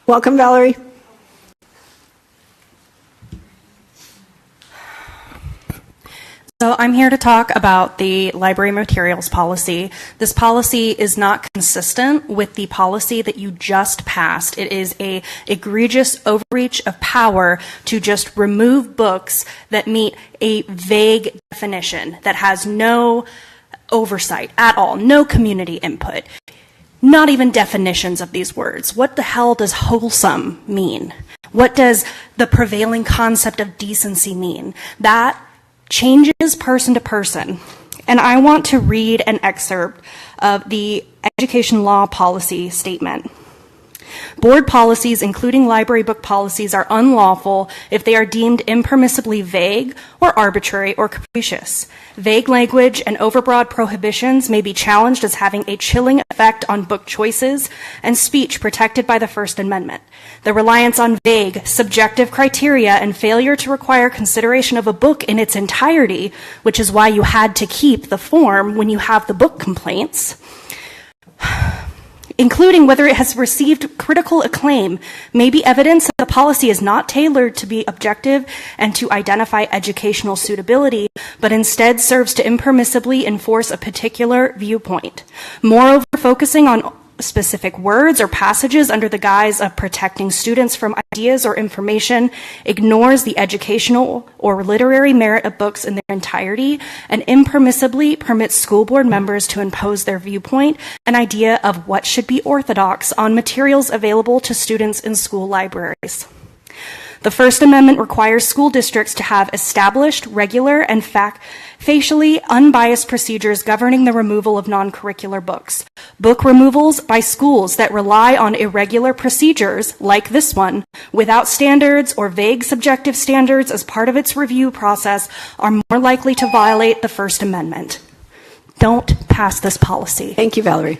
Welcome, Valerie. So I'm here to talk about the library materials policy. This policy is not consistent with the policy that you just passed. It is an egregious overreach of power to just remove books that meet a vague definition that has no oversight at all, no community input, not even definitions of these words. What the hell does wholesome mean? What does the prevailing concept of decency mean? That changes person to person. And I want to read an excerpt of the Education Law Policy Statement. Board policies, including library book policies, are unlawful if they are deemed impermissibly vague or arbitrary or capricious. Vague language and overbroad prohibitions may be challenged as having a chilling effect on book choices and speech protected by the First Amendment. The reliance on vague, subjective criteria and failure to require consideration of a book in its entirety, which is why you had to keep the form when you have the book complaints, including whether it has received critical acclaim, may be evidence that the policy is not tailored to be objective and to identify educational suitability, but instead serves to impermissibly enforce a particular viewpoint. Moreover, focusing on specific words or passages under the guise of protecting students from ideas or information ignores the educational or literary merit of books in their entirety and impermissibly permits school board members to impose their viewpoint and idea of what should be orthodox on materials available to students in school libraries. The First Amendment requires school districts to have established, regular, and facially unbiased procedures governing the removal of non-curricular books. Book removals by schools that rely on irregular procedures, like this one, without standards or vague subjective standards as part of its review process, are more likely to violate the First Amendment. Don't pass this policy. Thank you, Valerie.